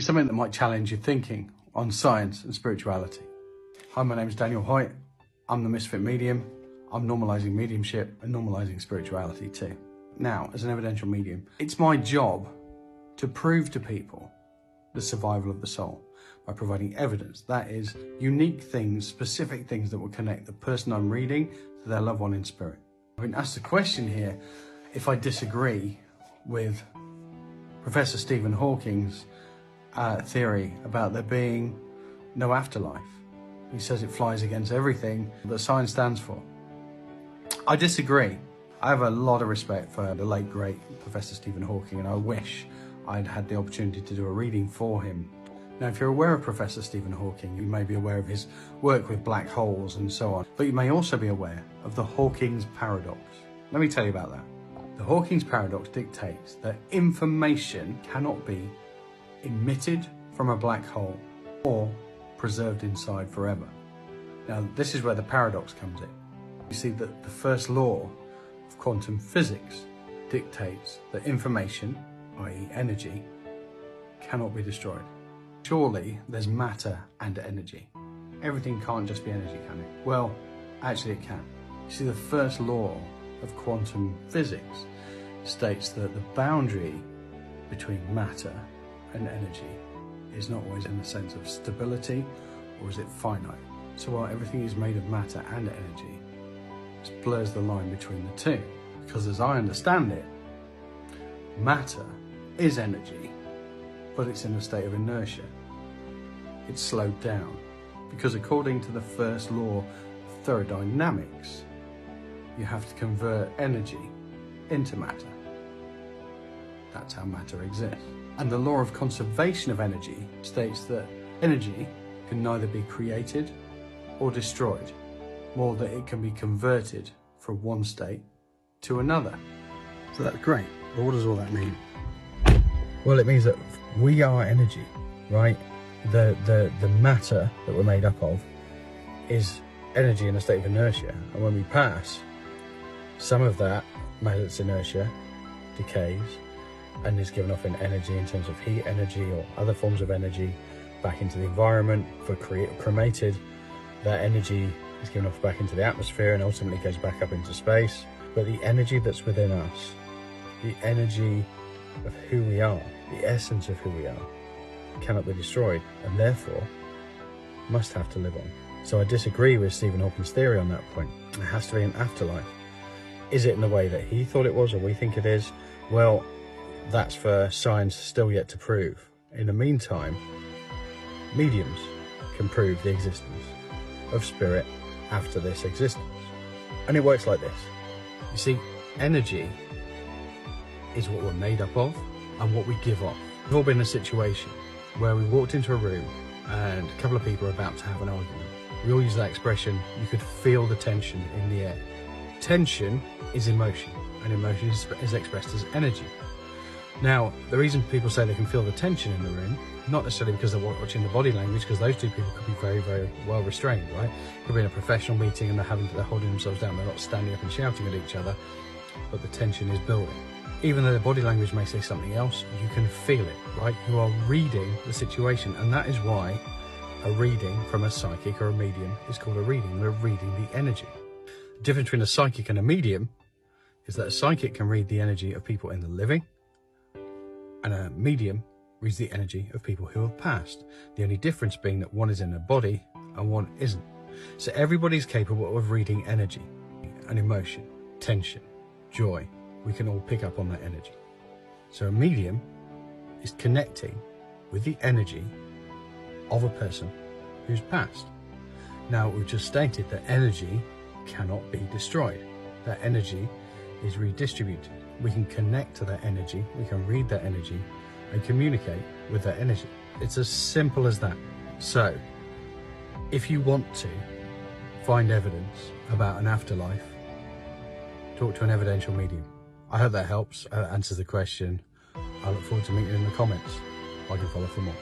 something that might challenge your thinking on science and spirituality. Hi, my name is Daniel Hoyt. I'm the Misfit Medium. I'm normalising mediumship and normalising spirituality too. Now, as an evidential medium, it's my job to prove to people the survival of the soul by providing evidence, that is, unique things, specific things that will connect the person I'm reading to their loved one in spirit. I've been asked the question here if I disagree with Professor Stephen Hawking's theory about there being no afterlife. He says it flies against everything that science stands for. I disagree. I have a lot of respect for the late, great Professor Stephen Hawking, and I wish I'd had the opportunity to do a reading for him. Now, if you're aware of Professor Stephen Hawking, you may be aware of his work with black holes and so on, but you may also be aware of the Hawking's paradox. Let me tell you about that. The Hawking's paradox dictates that information cannot be emitted from a black hole or preserved inside forever. Now, this is where the paradox comes in. You see that the first law of quantum physics dictates that information, i.e. energy, cannot be destroyed. Surely there's matter and energy. Everything can't just be energy, can it? Well, actually it can. You see, the first law of quantum physics states that the boundary between matter and energy is not always in the sense of stability, or is it finite? So while everything is made of matter and energy, it blurs the line between the two. Because as I understand it, matter is energy, but it's in a state of inertia. It's slowed down, because according to the first law of thermodynamics, you have to convert energy into matter. That's how matter exists. And the law of conservation of energy states that energy can neither be created or destroyed, more that it can be converted from one state to another. So that's great, but what does all that mean? Well, it means that we are energy, right? The matter that we're made up of is energy in a state of inertia, and when we pass, some of that matter's inertia decays and is given off in energy in terms of heat energy or other forms of energy back into the environment. For cremated, that energy is given off back into the atmosphere and ultimately goes back up into space. But the energy that's within us, the energy of who we are, the essence of who we are, cannot be destroyed, and therefore must have to live on. So I disagree with Stephen Hawking's theory on that point. It has to be an afterlife. Is it in the way that he thought it was, or we think it is? Well, that's for science still yet to prove. In the meantime, mediums can prove the existence of spirit after this existence. And it works like this. You see, energy is what we're made up of and what we give off. We've all been in a situation where we walked into a room and a couple of people are about to have an argument. We all use that expression, you could feel the tension in the air. Tension is emotion, and emotion is expressed as energy. Now, the reason people say they can feel the tension in the room, not necessarily because they're watching the body language, because those two people could be very, very well restrained, right? Could be in a professional meeting and they're holding themselves down, they're not standing up and shouting at each other, but the tension is building. Even though the body language may say something else, you can feel it, right? You are reading the situation, and that is why a reading from a psychic or a medium is called a reading. We're reading the energy. The difference between a psychic and a medium is that a psychic can read the energy of people in the living, and a medium reads the energy of people who have passed. The only difference being that one is in a body and one isn't. So everybody's capable of reading energy, and emotion, tension, joy. We can all pick up on that energy. So a medium is connecting with the energy of a person who's passed. Now, we've just stated that energy cannot be destroyed. That energy is redistributed. We can connect to that energy, we can read that energy and communicate with that energy. It's as simple as that. So, if you want to find evidence about an afterlife, talk to an evidential medium. I hope that helps, answers the question. I look forward to meeting you in the comments. I can follow for more.